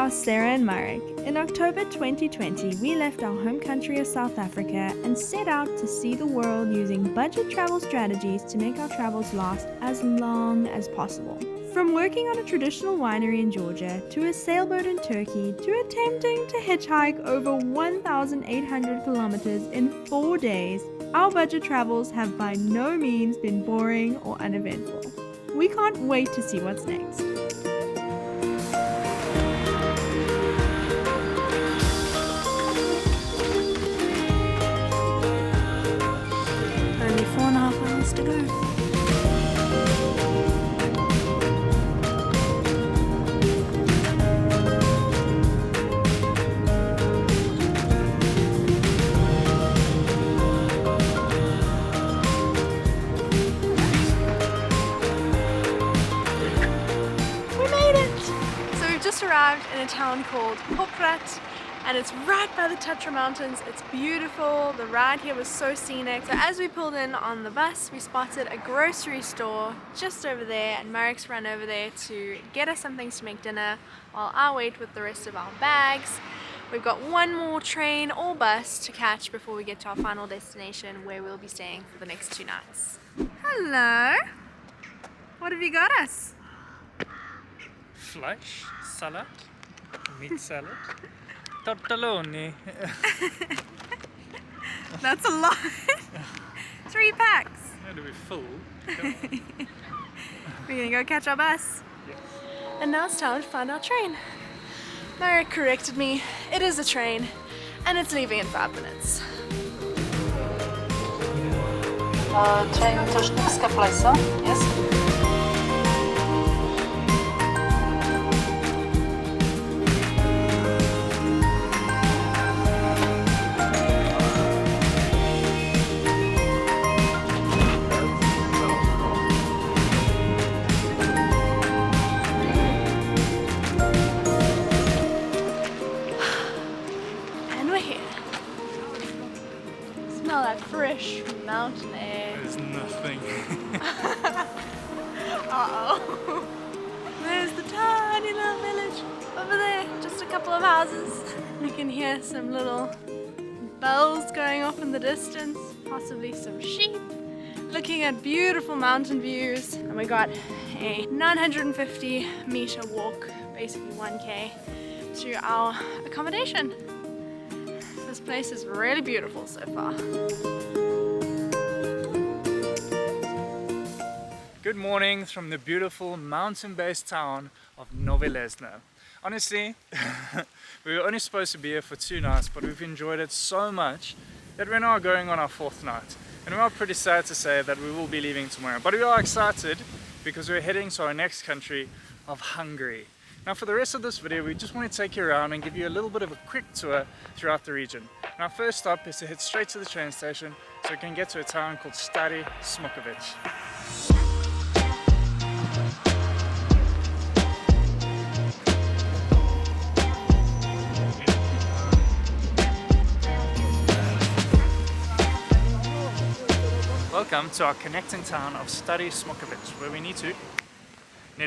are Sarah and Marek. In October 2020, we left our home country of South Africa and set out to see the world using budget travel strategies to make our travels last as long as possible. From working on a traditional winery in Georgia, to a sailboat in Turkey, to attempting to hitchhike over 1,800 kilometers in 4 days, our budget travels have by no means been boring or uneventful. We can't wait to see what's next. Only 4.5 hours to go. Arrived in a town called Poprat, and it's right by the Tatra mountains. It's beautiful. The ride here was so scenic. So as we pulled in on the bus, we spotted a grocery store just over there, and Marek's run over there to get us some things to make dinner while I wait with the rest of our bags. We've got one more train or bus to catch before we get to our final destination, where we'll be staying for the next 2 nights. Hello! What have you got us? Fleisch, salad, meat salad, tortelloni. That's a lot. 3 packs. It'll be full. We're gonna go catch our bus. Yes. And now it's time to find our train. Marek corrected me. It is a train, and it's leaving in 5 minutes. Train to Strbske, Pleso, yes? Smell that fresh mountain air. There's nothing. Uh-oh. There's the tiny little village over there, just a couple of houses. You can hear some little bells going off in the distance, possibly some sheep, looking at beautiful mountain views. And we got a 950 meter walk, basically 1K, to our accommodation. This place is really beautiful so far. Good morning from the beautiful mountain-based town of Nova Lesna. Honestly, we were only supposed to be here for 2 nights, but we've enjoyed it so much that we're now going on our 4th night. And we are pretty sad to say that we will be leaving tomorrow, but we are excited because we're heading to our next country of Hungary. Now for the rest of this video, we just want to take you around and give you a little bit of a quick tour throughout the region. And our first stop is to head straight to the train station so we can get to a town called Strbske. Welcome to our connecting town of Strbske, where we need to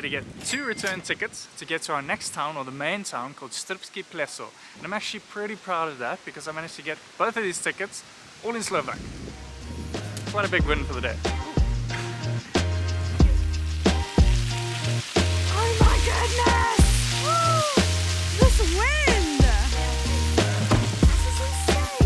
get 2 return tickets to get to our next town, or the main town, called Strbske Pleso. And I'm actually pretty proud of that because I managed to get both of these tickets all in Slovak. Quite a big win for the day. Oh my goodness! Woo! This wind! This is insane!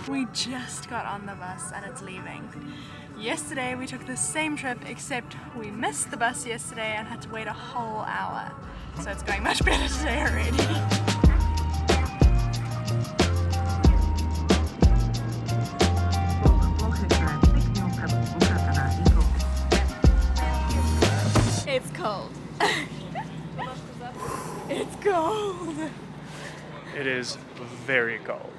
We just got on the bus and it's leaving. Yesterday we took the same trip, except we missed the bus yesterday and had to wait a whole hour. So it's going much better today already. It's cold. It's cold. It is very cold.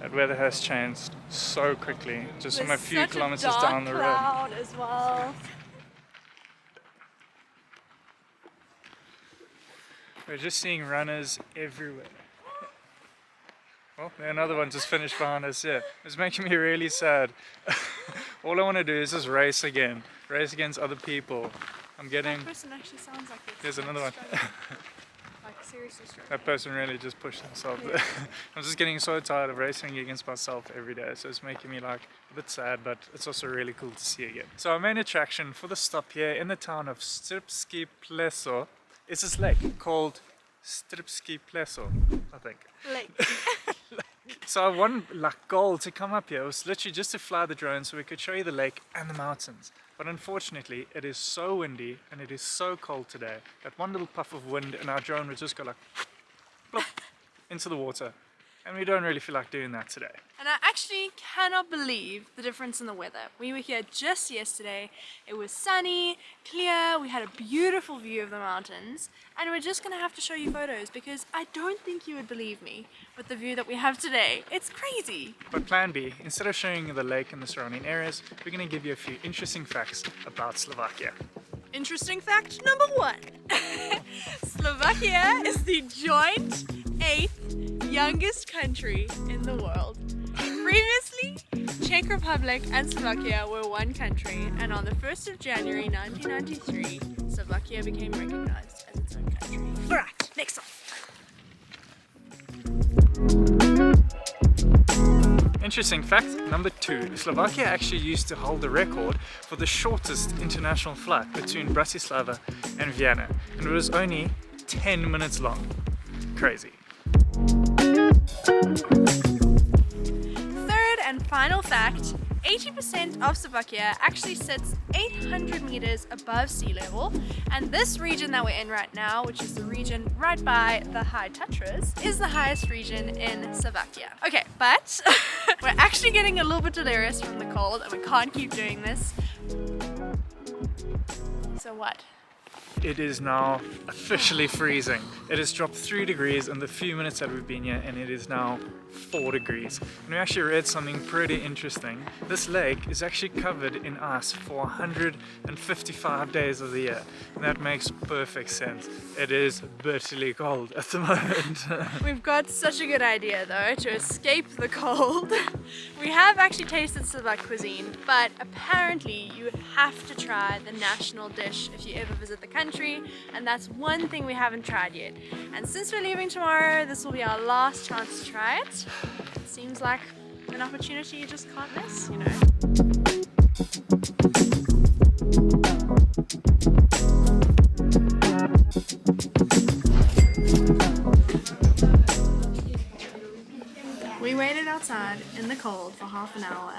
That weather has changed so quickly, just from a few kilometers down the road. Cloud as well. We're just seeing runners everywhere. Well, another one just finished behind us here. It's making me really sad. All I want to do is just race again. Race against other people. I'm getting... That person actually sounds like this. There's another one. Like seriously struggling. That person really just pushed himself. Yeah. I'm just getting so tired of racing against myself every day, so it's making me like a bit sad, but it's also really cool to see again. So our main attraction for the stop here in the town of Strbske Pleso is this lake called Strbske Pleso, I think. Lake. So our one goal to come up here was literally just to fly the drone so we could show you the lake and the mountains. But unfortunately, it is so windy and it is so cold today that one little puff of wind and our drone would just go like plop into the water. And we don't really feel like doing that today. And I actually cannot believe the difference in the weather. We were here just yesterday. It was sunny, clear, we had a beautiful view of the mountains, and we're just gonna have to show you photos because I don't think you would believe me with the view that we have today. It's crazy. But plan B, instead of showing you the lake and the surrounding areas, we're gonna give you a few interesting facts about Slovakia. Interesting fact number 1. Slovakia is the joint 8th youngest country in the world. Previously, Czech Republic and Slovakia were one country, and on the 1st of January 1993, Slovakia became recognized as its own country. Alright, next one. Interesting fact number 2. Slovakia actually used to hold the record for the shortest international flight between Bratislava and Vienna, and it was only 10 minutes long. Crazy. Third and final fact, 80% of Slovakia actually sits 800 meters above sea level, and this region that we're in right now, which is the region right by the High Tatras, is the highest region in Slovakia. Okay, but we're actually getting a little bit delirious from the cold and we can't keep doing this. So what? It is now officially freezing. It has dropped 3 degrees in the few minutes that we've been here, and it is now 4 degrees. And we actually read something pretty interesting. This lake is actually covered in ice for 155 days of the year. And that makes perfect sense. It is bitterly cold at the moment. We've got such a good idea though to escape the cold. We have actually tasted Slovak cuisine, but apparently you have to try the national dish if you ever visit the country, and that's one thing we haven't tried yet. And since we're leaving tomorrow, this will be our last chance to try it. Seems like an opportunity you just can't miss, you know. We waited outside in the cold for half an hour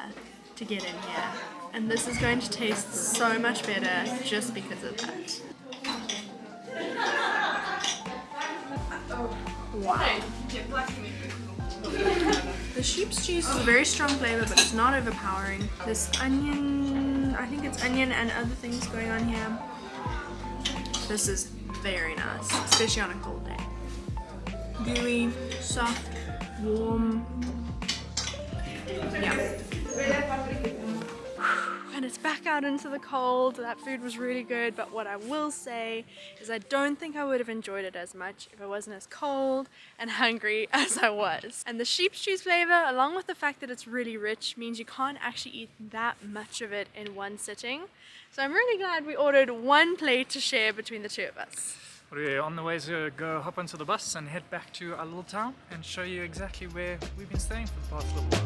to get in here, and this is going to taste so much better just because of that. Wow. The sheep's cheese is a very strong flavor, but it's not overpowering. This onion, I think it's onion and other things going on here. This is very nice, especially on a cold day. Gooey, soft, warm. Yeah. And it's back out into the cold. That food was really good, but what I will say is I don't think I would have enjoyed it as much if I wasn't as cold and hungry as I was. And the sheep's cheese flavor, along with the fact that it's really rich, means you can't actually eat that much of it in one sitting. So I'm really glad we ordered one plate to share between the two of us. We're on the way to go hop onto the bus and head back to our little town and show you exactly where we've been staying for the past little while.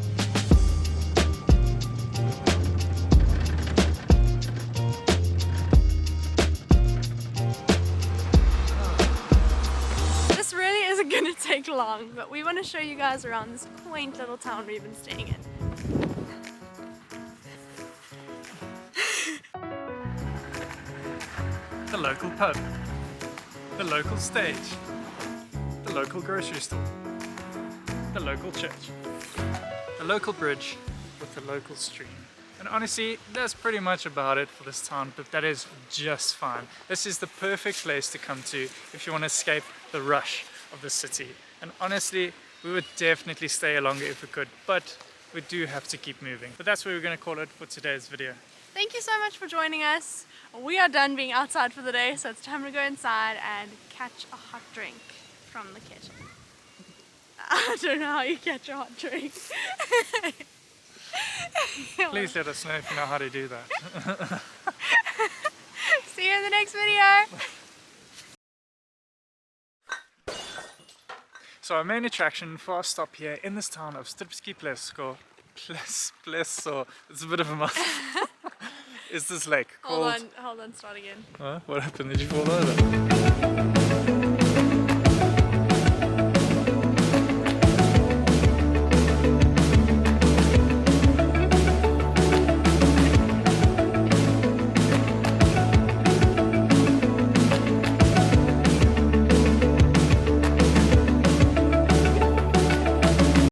This really isn't gonna take long, but we want to show you guys around this quaint little town we've been staying in. The local pub, the local stage, the local grocery store, the local church, the local bridge with the local stream. And honestly, that's pretty much about it for this town, but that is just fine. This is the perfect place to come to if you want to escape the rush of the city. And honestly, we would definitely stay longer if we could, but we do have to keep moving. But that's where we're going to call it for today's video. Thank you so much for joining us. We are done being outside for the day, so it's time to go inside and catch a hot drink from the kitchen. I don't know how you catch a hot drink. Please let us know if you know how to do that. See you in the next video. So our main attraction for our stop here in this town of Strbske Pleso, it's a bit of a mouthful, is this lake called... Hold on, start again. What happened? Did you fall over?